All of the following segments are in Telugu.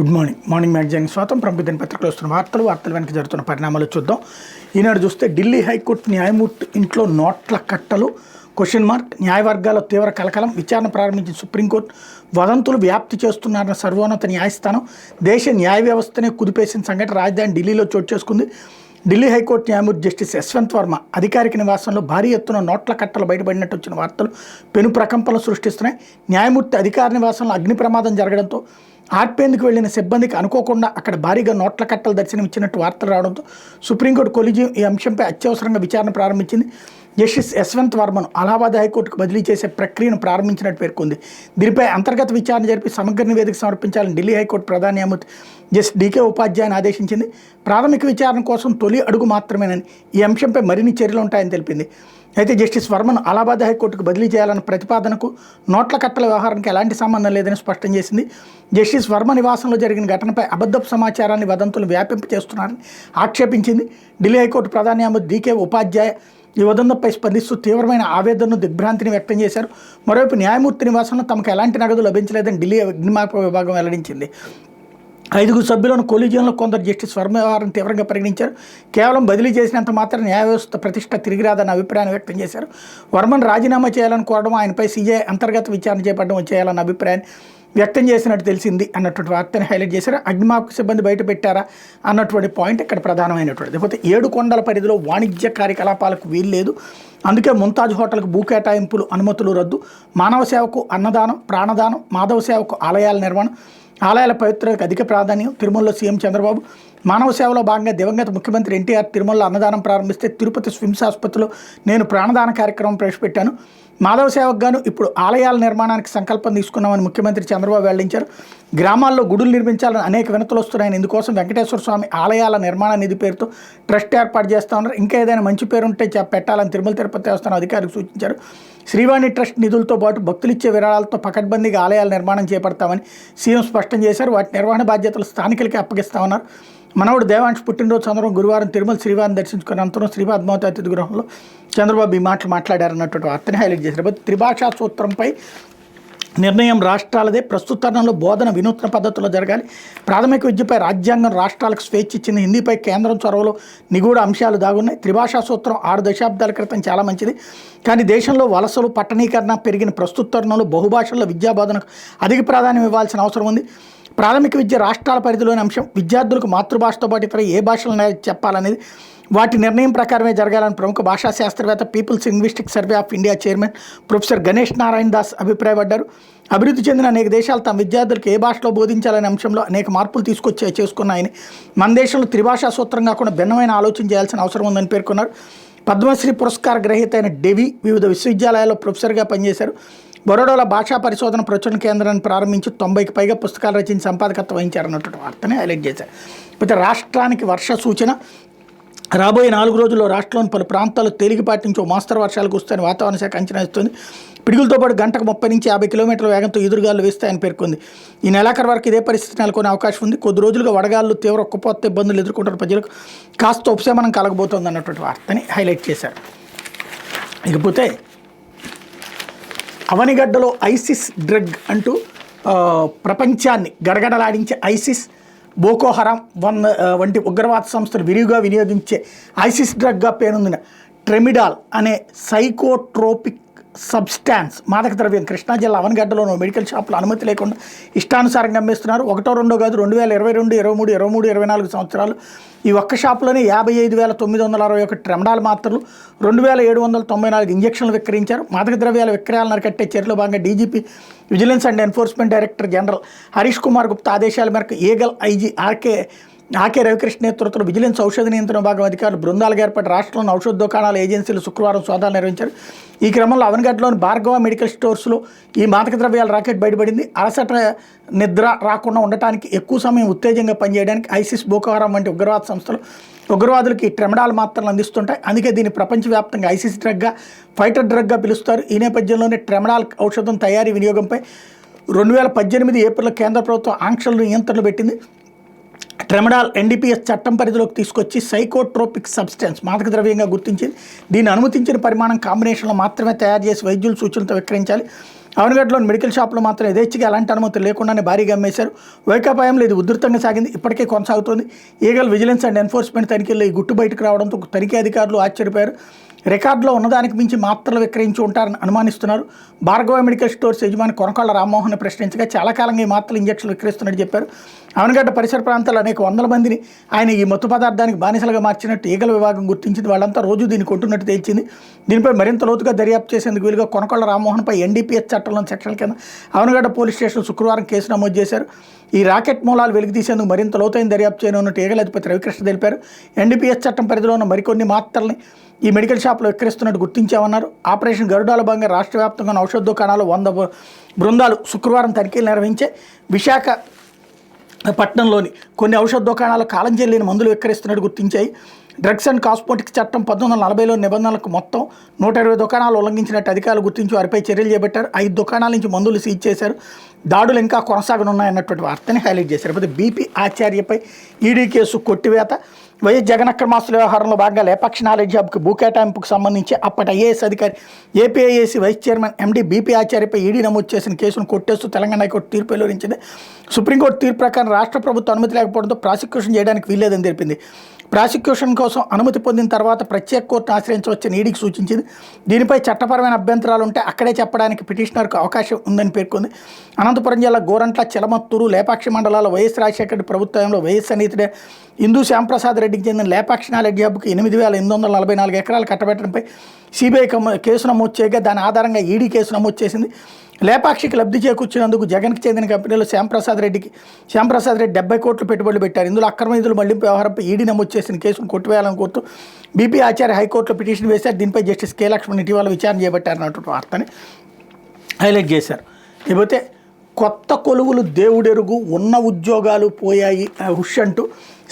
గుడ్ మార్నింగ్ మ్యాగజైన్ స్వాతం ప్రముఖ పత్రికలు వస్తున్న వార్తలు వెనక జరుగుతున్న పరిణామాలు చూద్దాం. ఈనాడు చూస్తే ఢిల్లీ హైకోర్టు న్యాయమూర్తి ఇంట్లో నోట్ల కట్టలు క్వశ్చన్ మార్క్, న్యాయవర్గాల తీవ్ర కలకలం, విచారణ ప్రారంభించిన సుప్రీంకోర్టు, వదంతులు వ్యాప్తి చేస్తున్నారన్న సర్వోన్నత న్యాయస్థానం, దేశ న్యాయ వ్యవస్థనే కుదిపేసిన సంఘటన రాజధాని ఢిల్లీలో చోటు చేసుకుంది. ఢిల్లీ హైకోర్టు న్యాయమూర్తి జస్టిస్ యశ్వంత్ వర్మ అధికారిక నివాసంలో భారీ ఎత్తున నోట్ల కట్టలు బయటపడినట్టు వచ్చిన వార్తలు పెను ప్రకంపనలు సృష్టిస్తున్నాయి. న్యాయమూర్తి అధికార నివాసంలో అగ్ని ప్రమాదం జరగడంతో ఆర్పేందుకు వెళ్లిన సిబ్బందికి అనుకోకుండా అక్కడ భారీగా నోట్ల కట్టలు దర్శనమిచ్చినట్టు వార్తలు రావడంతో సుప్రీంకోర్టు కొలీజియం ఈ అంశంపై అత్యవసరంగా విచారణ ప్రారంభించింది. జస్టిస్ యశ్వంత్ వర్మను అలహాబాద్ హైకోర్టుకు బదిలీ చేసే ప్రక్రియను ప్రారంభించినట్టు పేర్కొంది. దీనిపై అంతర్గత విచారణ జరిపి సమగ్ర నివేదిక సమర్పించాలని ఢిల్లీ హైకోర్టు ప్రధాన న్యాయమూర్తి జస్టిస్ డీకే ఉపాధ్యాయని ఆదేశించింది. ప్రాథమిక విచారణ కోసం తొలి అడుగు మాత్రమేనని, ఈ అంశంపై మరిన్ని చర్యలు ఉంటాయని తెలిపింది. అయితే జస్టిస్ వర్మను అలహాబాద్ హైకోర్టుకు బదిలీ చేయాలన్న ప్రతిపాదనకు నోట్ల కట్టల వ్యవహారానికి ఎలాంటి సంబంధం లేదని స్పష్టం చేసింది. జస్టిస్ వర్మ నివాసంలో జరిగిన ఘటనపై అబద్ధపు సమాచారాన్ని, వదంతులు వ్యాపింప చేస్తున్నారని ఆక్షేపించింది. ఢిల్లీ హైకోర్టు ప్రధాన న్యాయమూర్తి డీకే ఉపాధ్యాయ ఈ వదంతులపై స్పందిస్తూ తీవ్రమైన ఆవేదనను, దిగ్భ్రాంతిని వ్యక్తం చేశారు. మరోవైపు న్యాయమూర్తి నివాసంలో తమకు ఎలాంటి నగదు లభించలేదని ఢిల్లీ అగ్నిమాపక విభాగం వెల్లడించింది. 5 సభ్యులను కొలీజియంలో కొందరు జస్టిస్ వర్మ వ్యవహారం తీవ్రంగా పరిగణించారు. కేవలం బదిలీ చేసినంత మాత్రం న్యాయ వ్యవస్థ ప్రతిష్ట తిరిగిరాదన్న అభిప్రాయాన్ని వ్యక్తం చేశారు. వర్మను రాజీనామా చేయాలని కోరడం, ఆయనపై సీజీఐ అంతర్గత విచారణ చేపట్టడం చేయాలన్న అభిప్రాయాన్ని వ్యక్తం చేసినట్టు తెలిసింది అన్నటువంటి వార్తని హైలైట్ చేశారు. అగ్నిమాపక సిబ్బంది బయట పెట్టారా అన్నటువంటి పాయింట్ ఇక్కడ ప్రధానమైనటువంటిది. లేకపోతే 7 కొండల పరిధిలో వాణిజ్య కార్యకలాపాలకు వీల్లేదు, అందుకే ముంతాజ్ హోటల్కు భూ కేటాయింపులు, అనుమతులు రద్దు, మానవ సేవకు అన్నదానం, ప్రాణదానం, మాధవ సేవకు ఆలయాల నిర్మాణం, ఆలయాల పవిత్రతకు అధిక ప్రాధాన్యం. తిరుమలలో సీఎం చంద్రబాబు మానవ సేవలో భాగంగా దివంగత ముఖ్యమంత్రి ఎన్టీఆర్ తిరుమలలో అన్నదానం ప్రారంభిస్తే తిరుపతి స్విమ్స్ ఆసుపత్రిలో నేను ప్రాణదాన కార్యక్రమం ప్రవేశపెట్టాను. మాధవ సేవకు గాను ఇప్పుడు ఆలయాల నిర్మాణానికి సంకల్పం తీసుకున్నామని ముఖ్యమంత్రి చంద్రబాబు వెల్లడించారు. గ్రామాల్లో గుడులు నిర్మించాలని అనేక వినతులు వస్తున్నాయని, ఇందుకోసం వెంకటేశ్వర స్వామి ఆలయాల నిర్మాణ నిధి పేరుతో ట్రస్ట్ ఏర్పాటు చేస్తా ఉన్నారు. ఇంకా ఏదైనా మంచి పేరు ఉంటే పెట్టాలని తిరుమల తిరుపతి దేవస్థానం అధికారికి సూచించారు. శ్రీవాణి ట్రస్ట్ నిధులతో పాటు భక్తులిచ్చే విరాళాలతో పకడ్బందీగా ఆలయాల నిర్మాణం చేపడతామని సీఎం స్పష్టం చేశారు. వాటి నిర్వహణ బాధ్యతలు స్థానికులకి అప్పగిస్తామన్నారు. మనవడు దేవాంశ్ పుట్టినరోజు సందర్భంగా గురువారం తిరుమల శ్రీవారిని దర్శించుకున్న అనంతరం శ్రీ పద్మావతి అతిథి గృహంలో చంద్రబాబు ఈ మాటలు మాట్లాడారన్నటువంటి వార్తని హైలైట్ చేశారు. త్రిభాషా సూత్రంపై నిర్ణయం రాష్ట్రాలదే, ప్రస్తుత తరుణంలో బోధన వినూత్న పద్ధతిలో జరగాలి, ప్రాథమిక విద్యపై రాజ్యాంగం రాష్ట్రాలకు స్వేచ్ఛ ఇచ్చింది, హిందీపై కేంద్రం చొరవలో నిగూఢ అంశాలు దాగున్నాయి. త్రిభాషా సూత్రం 6 దశాబ్దాల క్రితం చాలా మంచిది, కానీ దేశంలో వలసలు, పట్టణీకరణ పెరిగిన ప్రస్తుత తరుణంలో బహుభాషల్లో విద్యా బోధనకు అధిక ప్రాధాన్యం ఇవ్వాల్సిన అవసరం ఉంది. ప్రాథమిక విద్య రాష్ట్రాల పరిధిలోని అంశం, విద్యార్థులకు మాతృభాషతో పాటు ఇతర ఏ భాషలను చెప్పాలనేది వాటి నిర్ణయం ప్రకారమే జరగాలని ప్రముఖ భాషా శాస్త్రవేత్త, peoples linguistic survey of India chairman professor Ganesh Narayana Das అభిప్రాయపడ్డారు. అభివృద్ధి చెందిన అనేక దేశాలు తమ విద్యార్థులకు ఏ భాషలో బోధించాలనే అంశంలో అనేక మార్పులు చేసుకున్నాయని, మన దేశంలో త్రిభాషా సూత్రం కాకుండా భిన్నమైన ఆలోచన చేయాల్సిన అవసరం ఉందని పేర్కొన్నారు. పద్మశ్రీ పురస్కార గ్రహీత అయిన డెవి వివిధ విశ్వవిద్యాలయాల్లో ప్రొఫెసర్గా పనిచేశారు. బరోడాలో భాషా పరిశోధన ప్రచురణ కేంద్రాన్ని ప్రారంభించి 90కి పైగా పుస్తకాలు రచించి సంపాదకత్వం వహించారన్నటువంటి వార్తని హైలైట్ చేశారు. అయితే రాష్ట్రానికి వర్ష సూచన, రాబోయే 4 రోజుల్లో రాష్ట్రంలోని పలు ప్రాంతాల్లో తేలికపాటి నుంచి మోస్తరు వర్షాలు కురుస్తాయని వాతావరణ శాఖ అంచనా ఇస్తుంది. పిడుగులతో పాటు గంటకు 30 నుంచి 50 కిలోమీటర్ల వేగంతో ఎదురుగాలు వేస్తాయని పేర్కొంది. ఈ నెలాఖరు వరకు ఇదే పరిస్థితి నెలకొనే అవకాశం ఉంది. కొద్ది రోజులుగా వడగాళ్ళు, తీవ్ర ఉక్కపోత ఇబ్బందులు ఎదుర్కొంటున్న ప్రజలకు కాస్త ఉపశమనం కలగబోతోంది అన్నటువంటి వార్తని హైలైట్ చేశారు. ఇకపోతే అవనిగడ్డలో ఐసిస్ డ్రగ్ అంటూ ప్రపంచాన్ని గడగడలాడించే ఐసిస్, బోకో హరాం వంటి ఉగ్రవాద సంస్థలు విరివిగా వినియోగించే ఐసిస్ డ్రగ్గా పేరొందిన ట్రెమిడాల్ అనే సైకోట్రోపిక్ సబ్స్టాన్స్ మాదక ద్రవ్యం కృష్ణా జిల్లా అవనగడ్డలోని మెడికల్ షాపులో అనుమతి లేకుండా ఇష్టానుసారంగా అమ్మేస్తున్నారు. 1, 2 కాదు, 2022, 23, 23, 24 సంవత్సరాలు ఈ ఒక్క షాపులోనే 55,961 ట్రెమిడాల్ మాత్రలు, 2,794 ఇంజక్షన్లు విక్రయించారు. మాదక ద్రవ్యాల విక్రయాలను అరికట్టే చర్యలో భాగంగా DGP vigilance and enforcement director general Harish Kumar Gupta ఆదేశాల మేరకు ఏగల్ ఐజీ ఆకే రవికృష్ణ నేతృత్వంలో విజిలెన్స్ ఔషధ నియంత్రణ విభాగం అధికారులు బృందాలుగా ఏర్పడి రాష్ట్రంలోని ఔషధ దుకాణాల ఏజెన్సీలు శుక్రవారం సోదాలు నిర్వహించారు. ఈ క్రమంలో అవనగడ్డలోని భార్గవ మెడికల్ స్టోర్స్లో ఈ మాదక ద్రవ్యాల రాకెట్ బయటపడింది. అలసట, నిద్ర రాకుండా ఉండటానికి, ఎక్కువ సమయం ఉత్తేజంగా పనిచేయడానికి ఐసిస్, బోకో హరాం వంటి ఉగ్రవాద సంస్థలు ఉగ్రవాదులకి ట్రెమిడాల్ మాత్రలు అందిస్తుంటాయి. అందుకే దీన్ని ప్రపంచవ్యాప్తంగా ఐసిస్ డ్రగ్గా, ఫైటర్ డ్రగ్గా పిలుస్తారు. ఈ నేపథ్యంలోనే ట్రెమిడాల్ ఔషధం తయారీ, వినియోగంపై 2018 ఏప్రిల్లో కేంద్ర ప్రభుత్వం ఆంక్షలు, నియంత్రణలు పెట్టింది. ట్రెమిడాల్ ఎన్డీపీఎస్ చట్టం పరిధిలోకి తీసుకొచ్చి సైకోట్రోపిక్ సబ్స్టెన్స్ మాదక ద్రవ్యంగా గుర్తించింది. దీన్ని అనుమతించిన పరిమాణం కాంబినేషన్లో మాత్రమే తయారు చేసి వైద్యుల సూచనలతో విక్రయించాలి. అవనగడ్డలోని మెడికల్ షాపులో మాత్రం యథేచ్ఛగా ఎలాంటి అనుమతులు లేకుండానే భారీగా అమ్మేశారు. వైకాపా హయాంలో ఇది ఉధృతంగా సాగింది, ఇప్పటికే కొనసాగుతోంది. ఈగల్ విజిలెన్స్ అండ్ ఎన్ఫోర్స్మెంట్ తనిఖీల్లో ఈ గుట్టు బయటకు రావడంతో తనిఖీ అధికారులు ఆశ్చర్యపోయారు. రికార్డులో ఉన్నదానికి మించి మాత్రలు విక్రయించి ఉంటారని అనుమానిస్తున్నారు. భార్గవ మెడికల్ స్టోర్స్ యజమాని కొనకాళ్ల రామ్మోహన్ ప్రశ్నించగా చాలా కాలంగా ఈ మాత్రలు ఇంజక్షన్లు విక్రయిస్తున్నట్టు చెప్పారు. అవనగడ్డ పరిసర ప్రాంతాల్లో అనేక వందల మందిని ఆయన ఈ మత్తు పదార్థానికి బానిసలుగా మార్చినట్టు ఈగల విభాగం గుర్తించింది. వాళ్ళంతా రోజు దీన్ని కొంటున్నట్టు తేల్చింది. దీనిపై మరింత లోతుగా దర్యాప్తు చేసేందుకు వీలుగా కొనకాళ్ల రామ్మోహన్పై ఎన్డీపీఎస్ చట్టంలోని సెక్షన్ల కింద అవనగడ్డ పోలీస్ స్టేషన్ శుక్రవారం కేసు నమోదు చేశారు. ఈ రాకెట్ మూలాలు వెలికి తీసేందుకు మరింత లోతైన దర్యాప్తు చేయనున్నట్టు ఈగల అధిపతి రవికృష్ణ తెలిపారు. ఎన్డీపీఎస్ చట్టం పరిధిలో ఉన్న మరికొన్ని మాత్రల్ని ఈ మెడికల్ షాప్లో విక్రయిస్తున్నట్టు గుర్తించామన్నారు. ఆపరేషన్ గరుడాల భాగంగా రాష్ట్ర వ్యాప్తంగా ఉన్న ఔషధ దుకాణాలు 100 బృందాలు శుక్రవారం తనిఖీలు నిర్వహించే విశాఖపట్నంలోని కొన్ని ఔషధ దుకాణాలు కాలం చెల్లిన మందులు విక్రయిస్తున్నట్టు గుర్తించాయి. డ్రగ్స్ అండ్ కాస్మోటిక్స్ చట్టం 1940లో నిబంధనలకు మొత్తం 120 దుకాణాలు ఉల్లంఘించినట్టు అధికారులు గుర్తించి వారిపై చర్యలు చేపట్టారు. 5 దుకాణాల నుంచి మందులు సీజ్ చేశారు. దాడులు ఇంకా కొనసాగనున్నాయన్నటువంటి వార్తని హైలైట్ చేశారు. అయితే బీపీ ఆచార్యపై ఈడీ కేసు కొట్టివేత. వైఎస్ జగన్ అక్రమాస్తుల వ్యవహారంలో భాగంగా లేపాక్షి నాలెడ్జ్ హబ్కి భూ కేటాయింపుకు సంబంధించి అప్పటి ఐఏఎస్ అధికారి APIAC vice chairman MD BP ఆచార్యపై ఈడీ నమోదు చేసిన కేసును కొట్టేస్తూ తెలంగాణ హైకోర్టు తీర్పు వెలువరించింది. సుప్రీంకోర్టు తీర్పు ప్రకారం రాష్ట్ర ప్రభుత్వం అనుమతి లేకపోవడంతో ప్రాసిక్యూషన్ చేయడానికి వీల్లేదని తెలిపింది. ప్రాసిక్యూషన్ కోసం అనుమతి పొందిన తర్వాత ప్రత్యేక కోర్టును ఆశ్రయించవచ్చని ఈడీకి సూచించింది. దీనిపై చట్టపరమైన అభ్యంతరాలు ఉంటే అక్కడే చెప్పడానికి పిటిషనర్కు అవకాశం ఉందని పేర్కొంది. అనంతపురం జిల్లా గోరంట్ల, చిలమత్తూరు, లేపాక్షి మండలాల్లో వైఎస్ రాజశేఖర రెడ్డి ప్రభుత్వంలో వైఎస్ అనితుడే ఇందూ శ్యాంప్రసాద్ రెడ్డికి చెందిన లేపాక్షి నాలెడ్జ్ హబ్కి 8,844 ఎకరాలు కట్టబెట్టడంపై సిబిఐ కేసు నమోదు చేయగా దాని ఆధారంగా ఈడీ కేసు నమోదు చేసింది. లేపాక్షికి లబ్ధి చేకూర్చినందుకు జగన్కి చెందిన కంపెనీలో శ్యాంప్రసాద్ రెడ్డి 70 కోట్లు పెట్టుబడులు పెట్టారు. ఇందులో అక్రమ నిధులు మళ్లింపు వ్యవహారంపై ఈడీ నమోదు చేసిన కేసును కొట్టివేయాలని కోరుతూ బీపీ ఆచార్య హైకోర్టులో పిటిషన్ వేశారు. దీనిపై జస్టిస్ కే లక్ష్మణ్ ఇటీవల విచారణ చేపట్టారన్నటువంటి వార్తని హైలైట్ చేశారు. లేకపోతే కొత్త కొలువులు దేవుడెరుగు, ఉన్న ఉద్యోగాలు పోయాయి హుష్ అంటూ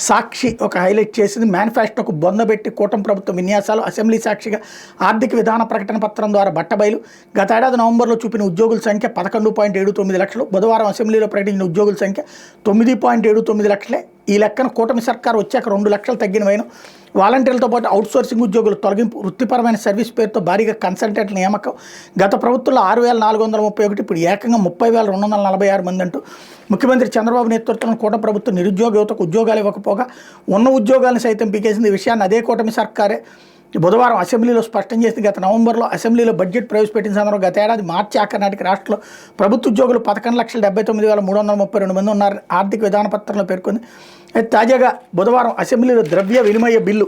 సాక్షి ఒక హైలైట్ చేసింది. మేనిఫెస్టోకు బొందబెట్టి కూటమి ప్రభుత్వ విన్యాసాలు, అసెంబ్లీ సాక్షిగా ఆర్థిక విధాన ప్రకటన పత్రం ద్వారా బట్టబయలు. గత ఏడాది నవంబర్లో చూపిన ఉద్యోగుల సంఖ్య 11.79 లక్షలు. బుధవారం అసెంబ్లీలో ప్రకటించిన ఉద్యోగుల సంఖ్య 9.79 లక్షలే. ఈ లెక్కన కూటమి సర్కారు వచ్చాక 2 లక్షలు తగ్గిన వైను. వాలంటీర్లతో పాటు అవుట్సోర్సింగ్ ఉద్యోగుల తొలగింపు, వృత్తిపరమైన సర్వీస్ పేరుతో భారీగా కన్సల్టెంట్ల నియామకం. గత ప్రభుత్వంలో 6,431, ఇప్పుడు ఏకంగా 30,246 మంది అంటూ ముఖ్యమంత్రి చంద్రబాబు నేతృత్వంలో కూటమి ప్రభుత్వం నిరుద్యోగ యువతకు ఉద్యోగాలు ఇవ్వకపోగా ఉన్న ఉద్యోగాలను సైతం పీకేసింది. ఈ విషయాన్ని అదే కూటమి సర్కారే బుధవారం అసెంబ్లీలో స్పష్టం చేసింది. గత నవంబర్లో అసెంబ్లీలో బడ్జెట్ ప్రవేశపెట్టిన సందర్భంగా గత ఏడాది మార్చి ఆఖరి నాటికి రాష్ట్రంలో ప్రభుత్వ ఉద్యోగులు 11,79,332 మంది ఉన్నారని ఆర్థిక విధాన పత్రంలో పేర్కొంది. అయితే తాజాగా బుధవారం అసెంబ్లీలో ద్రవ్య వినిమయ బిల్లు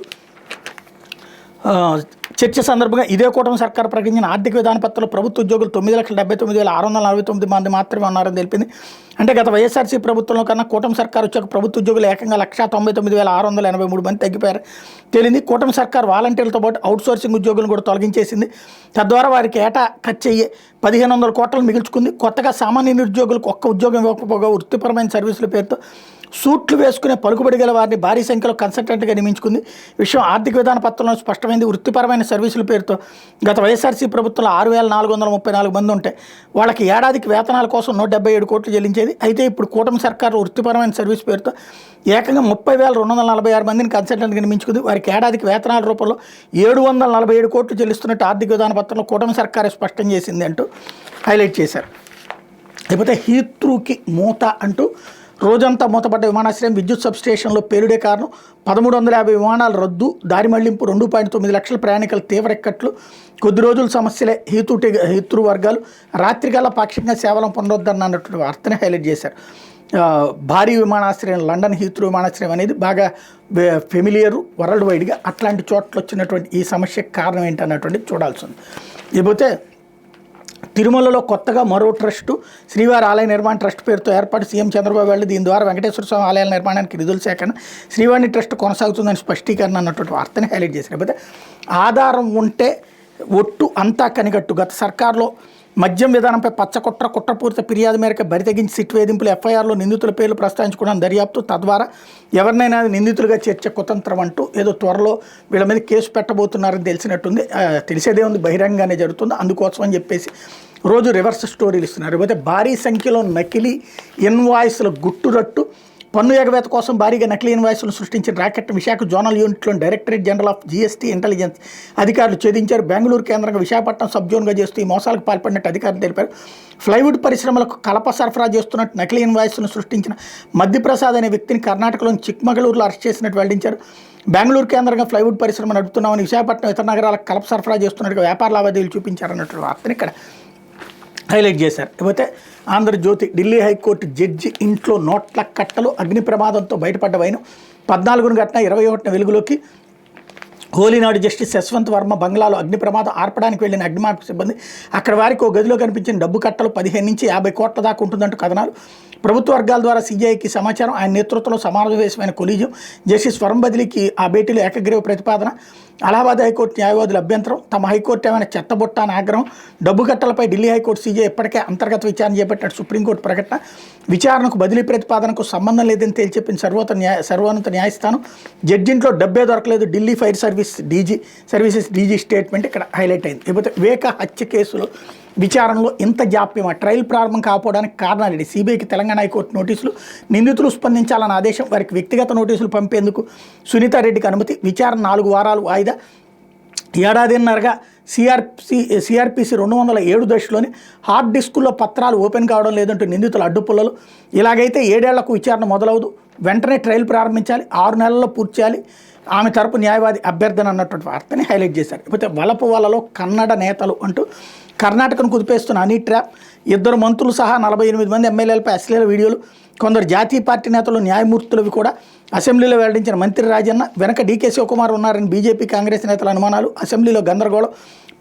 చర్చ సందర్భంగా ఇదే కూటమి సర్కారు ప్రకటించిన ఆర్థిక విధాన పత్రంలో ప్రభుత్వ ఉద్యోగులు 9,79,649 మంది మాత్రమే ఉన్నారని తెలిపింది. అంటే గత వైఎస్ఆర్సీ ప్రభుత్వంలో కన్నా కూటమి సర్కారు వచ్చాక ప్రభుత్వ ఉద్యోగులు ఏకంగా 1,99,683 మంది తగ్గిపోయారు తేలింది. కూటమి సర్కారు వాలంటీర్లతో పాటు అవుట్సోర్సింగ్ ఉద్యోగులను కూడా తొలగించేసింది. తద్వారా వారికి ఏటా ఖర్చు అయ్యే 1,500 కోట్లను మిగుల్చుకుంది. కొత్తగా సామాన్య నిరుద్యోగులకు ఒక్క ఉద్యోగం ఇవ్వకపోగా వృత్తిపరమైన సర్వీసుల పేరుతో సూట్లు వేసుకునే పలుకుబడి గల వారిని భారీ సంఖ్యలో కన్సల్టెంట్గా నియమించుకుంది. విషయం ఆర్థిక విధాన పత్రంలో స్పష్టమైంది. వృత్తిపరమైన సర్వీసుల పేరుతో గత వైఎస్ఆర్సీ ప్రభుత్వంలో 6,434 మంది ఉంటే వాళ్ళకి ఏడాదికి వేతనాల కోసం 177 కోట్లు చెల్లించేది. అయితే ఇప్పుడు కూటమి సర్కారు వృత్తిపరమైన సర్వీస్ పేరుతో ఏకంగా 30,246 మందిని కన్సల్టెంట్గా నియమించుకుంది. వారికి ఏడాదికి వేతనాల రూపంలో 747 కోట్లు చెల్లిస్తున్నట్టు ఆర్థిక విధాన పత్రంలో కూటమి సర్కారే స్పష్టం చేసింది అంటూ హైలైట్ చేశారు. లేకపోతే హీత్రూకి మూత అంటూ రోజంతా మూతపడ్డ విమానాశ్రయం, విద్యుత్ సబ్స్టేషన్లో పేలుడే కారణం. 1,350 విమానాలు రద్దు, దారి మళ్లింపు, 2.9 లక్షల ప్రయాణికుల తీవ్ర ఇక్కట్లు. కొద్ది రోజుల సమస్యలే హీత్రూ వర్గాలు. రాత్రికల్లా పాక్షికంగా సేవలను పొందొద్దన్న అన్నటువంటి వార్తని హైలైట్ చేశారు. భారీ విమానాశ్రయం లండన్ హీత్రూ విమానాశ్రయం అనేది బాగా ఫెమిలియరు వరల్డ్ వైడ్గా. అట్లాంటి చోట్ల వచ్చినటువంటి ఈ సమస్యకు కారణం ఏంటన్నటువంటిది చూడాల్సి ఉంది. ఇకపోతే తిరుమలలో కొత్తగా మరో ట్రస్టు, శ్రీవారి ఆలయ నిర్మాణ ట్రస్ట్ పేరుతో ఏర్పాటు. సీఎం చంద్రబాబు వెళ్ళి దీని ద్వారా వెంకటేశ్వర స్వామి ఆలయాల నిర్మాణానికి నిధుల సేకరణ, శ్రీవారి ట్రస్ట్ కొనసాగుతుందని స్పష్టీకరణ అన్నటువంటి వార్తని హైలైట్ చేశారు. లేకపోతే ఆధారం ఉంటే ఒట్టు అంతా కనిగట్టు. గత సర్కార్లో మద్యం విధానంపై కుట్రపూరిత ఫిర్యాదు మేరకు బరితెగించి సిట్ వేధింపులు, ఎఫ్ఐఆర్లో నిందితుల పేర్లు ప్రస్తావించుకోవడం దర్యాప్తు, తద్వారా ఎవరినైనా నిందితులుగా చేర్చే కుతంత్రం అంటూ ఏదో త్వరలో వీళ్ళ మీద కేసు పెట్టబోతున్నారని తెలిసినట్టుంది. తెలిసేదే ఉంది, బహిరంగంగానే జరుగుతుంది. అందుకోసం అని చెప్పేసి రోజు రివర్స్ స్టోరీలు ఇస్తున్నారు. లేకపోతే భారీ సంఖ్యలో నకిలీ ఇన్వాయిస్ల గుట్టురట్టు. పన్ను ఎగవేత కోసం భారీగా నకిలీ ఇన్వాయిస్లను సృష్టించిన రాకెట్ విశాఖ జోనల్ యూనిట్లోని directorate general of GST intelligence అధికారులు ఛేదించారు. బెంగళూరు కేంద్రంగా విశాఖపట్నం సబ్ జోన్గా చేస్తూ ఈ మోసాలకు పాల్పడినట్టు అధికారులు తెలిపారు. ప్లైవుడ్ పరిశ్రమలకు కలప సరఫరా చేస్తున్నట్టు నకిలీ ఇన్వాయిస్లను సృష్టించిన మధ్యప్రసాద్ అనే వ్యక్తిని కర్ణాటకలోని చిక్మగళూరులో అరెస్ట్ చేసినట్టు వెల్లడించారు. బెంగళూరు కేంద్రంగా ప్లైవుడ్ పరిశ్రమ నడుపుతున్నామని, విశాఖపట్నం ఇతర నగరాలకు కలప సరఫరా చేస్తున్నట్టుగా వ్యాపార లావాదేవీలు చూపించారన్నట్టు వార్తని ఇక్కడ హైలైట్ చేశారు. లేకపోతే ఆంధ్రజ్యోతి ఢిల్లీ హైకోర్టు జడ్జి ఇంట్లో నోట్ల కట్టలు అగ్ని ప్రమాదంతో బయటపడ్డ వైనం 14 ఘటన 21 వెలుగులోకి. హోలీనాడు జస్టిస్ యశ్వంత్ వర్మ బంగ్లాలో అగ్ని ప్రమాదం ఆర్పడానికి వెళ్లిన అగ్నిమాపక సిబ్బంది అక్కడ వారికి ఓ గదిలో కనిపించిన డబ్బు కట్టలు 15 నుంచి 50 కోట్ల దాకా ఉంటుందంటూ కథనాలు. ప్రభుత్వ వర్గాల ద్వారా సీజీఐకి సమాచారం. ఆయన నేతృత్వంలో సమావేశమైన కొలీజియం జస్టిస్ వర్మ బదిలీకి ఆ భేటీలో ఏకగ్రీవ ప్రతిపాదన. అలహాబాద్ హైకోర్టు న్యాయవాదుల అభ్యంతరం. తమ హైకోర్టు ఏమైనా చెత్తబొట్ట అని ఆగ్రహం. డబ్బు కట్టలపై ఢిల్లీ హైకోర్టు సీజీఐ ఇప్పటికే అంతర్గత విచారణ చేపట్టినట్టు సుప్రీంకోర్టు ప్రకటన. విచారణకు బదిలీ ప్రతిపాదనకు సంబంధం లేదని తేల్చెప్పిన సర్వోన్నత న్యాయస్థానం. జడ్జింట్లో డబ్బే దొరకలేదు. Delhi fire services DG statement ఇక్కడ హైలైట్ అయింది. లేకపోతే వివేక హత్య కేసులో విచారణలో ఇంత జాప్యమా, ట్రయల్ ప్రారంభం కాకపోవడానికి కారణాలేంటి? సిబిఐకి తెలంగాణ హైకోర్టు నోటీసులు. నిందితులు స్పందించాలన్న ఆదేశం. వారికి వ్యక్తిగత నోటీసులు పంపేందుకు సునీతారెడ్డికి అనుమతి. విచారణ 4 వారాలు వాయిదా. ఏడాదిన్నరగా సిఆర్పిసి 207 దశలోని హార్డ్ డిస్కుల్లో పత్రాలు ఓపెన్ కావడం లేదంటూ నిందితుల అడ్డుపుల్లలు. ఇలాగైతే 7 ఏళ్లకు విచారణ మొదలవదు. వెంటనే ట్రయల్ ప్రారంభించాలి. 6 నెలల్లో పూర్తి చేయాలి. ఆమె తరపు న్యాయవాది అభ్యర్థన అన్నటువంటి వార్తని హైలైట్ చేశారు. లేకపోతే వలపు వలలో కన్నడ నేతలు అంటూ కర్ణాటకను కుదిపేస్తున్న హనీ ట్రాప్. 2 మంత్రులు సహా 48 మంది ఎమ్మెల్యేలపై అశ్లీల వీడియోలు. కొందరు జాతీయ పార్టీ నేతలు న్యాయమూర్తులవి కూడా. అసెంబ్లీలో వెల్లడించిన మంత్రి రాజన్న వెనక డీకే శివకుమార్ ఉన్నారని బీజేపీ కాంగ్రెస్ నేతల అనుమానాలు. అసెంబ్లీలో గందరగోళం.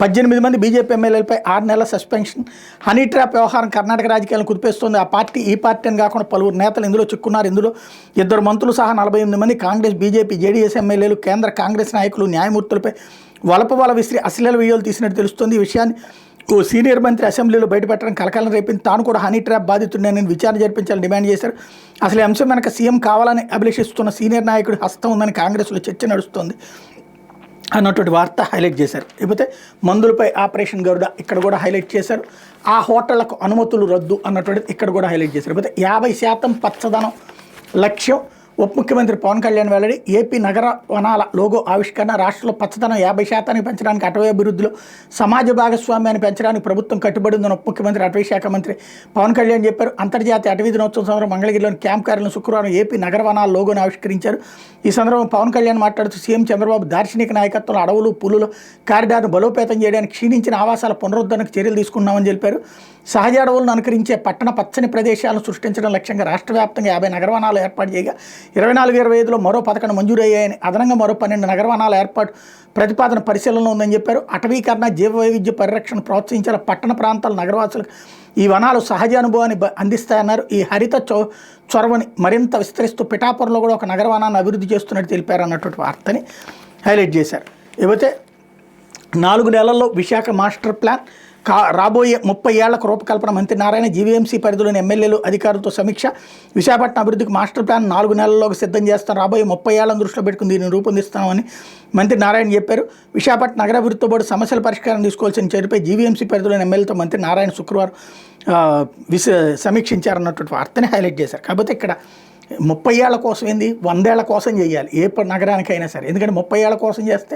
18 మంది బీజేపీ ఎమ్మెల్యేలపై 6 నెలల సస్పెన్షన్. హనీ ట్రాప్ వ్యవహారం కర్ణాటక రాజకీయాలను కుదిపేస్తోంది. ఆ పార్టీ ఈ పార్టీ అని కాకుండా పలువురు నేతలు ఇందులో చిక్కున్నారు. ఇందులో 2 మంత్రులు సహా 48 మంది కాంగ్రెస్, బీజేపీ, జేడీఎస్ ఎమ్మెల్యేలు, కేంద్ర కాంగ్రెస్ నాయకులు న్యాయమూర్తులపై వల విసిరి అశ్లీల వీడియోలు తీసినట్టు తెలుస్తోంది. ఈ విషయాన్ని ఓ సీనియర్ మంత్రి అసెంబ్లీలో బయటపెట్టడం కలకలం రేపింది. తాను కూడా హనీ ట్రాప్ బాధితుడిని విచారణ జరిపించాలని డిమాండ్ చేశారు. అసలు ఈ అంశం వెనక సీఎం కావాలని అభిలషిస్తున్న సీనియర్ నాయకుడి హస్తం ఉందని కాంగ్రెస్లో చర్చ నడుస్తోంది అన్నటువంటి వార్త హైలైట్ చేశారు. లేకపోతే మందులపై ఆపరేషన్ గరుడ ఇక్కడ కూడా హైలైట్ చేశారు. ఆ హోటళ్లకు అనుమతులు రద్దు అన్నటువంటిది ఇక్కడ కూడా హైలైట్ చేశారు. లేకపోతే 50% పచ్చదనం లక్ష్యం. ఉప ముఖ్యమంత్రి పవన్ కళ్యాణ్ వెల్లడి. ఏపీ నగర వనాల లోగో ఆవిష్కరణ. రాష్ట్రంలో పచ్చదనం 50% పెంచడానికి, అటవీ అభివృద్ధిలో సమాజ భాగస్వామ్యాన్ని పెంచడానికి ప్రభుత్వం కట్టుబడి ఉందని ఉప ముఖ్యమంత్రి అటవీ శాఖ మంత్రి పవన్ కళ్యాణ్ చెప్పారు. అంతర్జాతీయ అటవీ దినోత్సవం సందర్భంగా మంగళగిరిలోని క్యాంప్ కార్యాలయం శుక్రవారం ఏపీ నగర వనాల లోగోను ఆవిష్కరించారు. ఈ సందర్భంగా పవన్ కళ్యాణ్ మాట్లాడుతూ సీఎం చంద్రబాబు దార్శనిక నాయకత్వంలో అడవులు, పులుల కారిడార్ను బలోపేతం చేయడానికి, క్షీణించిన ఆవాసాల పునరుద్ధరణకు చర్యలు తీసుకున్నామని తెలిపారు. సహజ అడవులను అనుకరించే పట్టణ పచ్చని ప్రదేశాలను సృష్టించడం లక్ష్యంగా రాష్ట్ర వ్యాప్తంగా 50 నగరవనాలు ఏర్పాటు చేయగా 24-25లో మరో 11 మంజూరయ్యాయని, అదనంగా మరో 12 నగరవనాల ఏర్పాటు ప్రతిపాదన పరిశీలనలో ఉందని చెప్పారు. అటవీకరణ, జీవ వైవిధ్య పరిరక్షణ ప్రోత్సహించాల. పట్టణ ప్రాంతాల నగరవాసులకు ఈ వనాలు సహజ అనుభవాన్ని అందిస్తాయన్నారు. ఈ హరిత చొరవని మరింత విస్తరిస్తూ పిఠాపురంలో కూడా ఒక నగరవనాన్ని అభివృద్ధి చేస్తున్నట్టు తెలిపారు అన్నటువంటి వార్తని హైలైట్ చేశారు. లేకపోతే 4 నెలల్లో విశాఖ మాస్టర్ ప్లాన్. రాబోయే 30 ఏళ్లకు రూపకల్పన. మంత్రి నారాయణ జీవీఎంసీ పరిధిలోని ఎమ్మెల్యేలు, అధికారులతో సమీక్ష. విశాఖపట్నం అభివృద్ధికి మాస్టర్ ప్లాన్ 4 నెలల్లోకి సిద్ధం చేస్తాం. రాబోయే 30 ఏళ్లను దృష్టిలో పెట్టుకుని దీన్ని రూపొందిస్తామని మంత్రి నారాయణ చెప్పారు. విశాఖపట్నం నగరాభివృద్ధితో పాటు సమస్యల పరిష్కారం తీసుకోవాల్సిన చర్యపై జీవీఎంసీ పరిధిలోని ఎమ్మెల్యేలతో మంత్రి నారాయణ శుక్రవారం సమీక్షించారన్నటువంటి వార్తని హైలైట్ చేశారు. కాకపోతే ఇక్కడ 30 ఏళ్ల కోసం ఏంది, 100 ఏళ్ల కోసం చేయాలి ఏ నగరానికైనా సరే. ఎందుకంటే 30 ఏళ్ల కోసం చేస్తే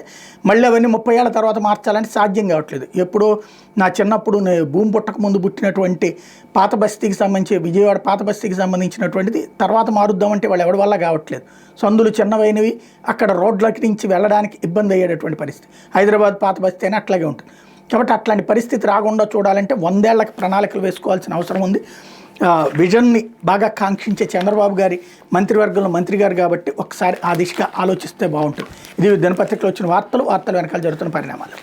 మళ్ళీ అవన్నీ 30 ఏళ్ల తర్వాత మార్చాలంటే సాధ్యం కావట్లేదు. ఎప్పుడో నా చిన్నప్పుడు భూమి పుట్టక ముందు పుట్టినటువంటి పాత బస్తీకి సంబంధించి, విజయవాడ పాత బస్తీకి సంబంధించినటువంటిది తర్వాత మారుద్దామంటే వాళ్ళు ఎవరి వల్ల కావట్లేదు. సందులు చిన్నవైనవి, అక్కడ రోడ్లకి నుంచి వెళ్ళడానికి ఇబ్బంది అయ్యేటటువంటి పరిస్థితి. హైదరాబాద్ పాత బస్తీ అయినా అట్లాగే ఉంటుంది. కాబట్టి అట్లాంటి పరిస్థితి రాకుండా చూడాలంటే 100 ఏళ్లకు ప్రణాళికలు వేసుకోవాల్సిన అవసరం ఉంది. విజన్ని బాగా కాంక్షించే చంద్రబాబు గారి మంత్రివర్గంలో మంత్రి గారు కాబట్టి ఒకసారి ఆ దిశగా ఆలోచిస్తే బాగుంటుంది. ఇది దినపత్రికలో వచ్చిన వార్తలు వెనకాల జరుగుతున్న పరిణామాలు.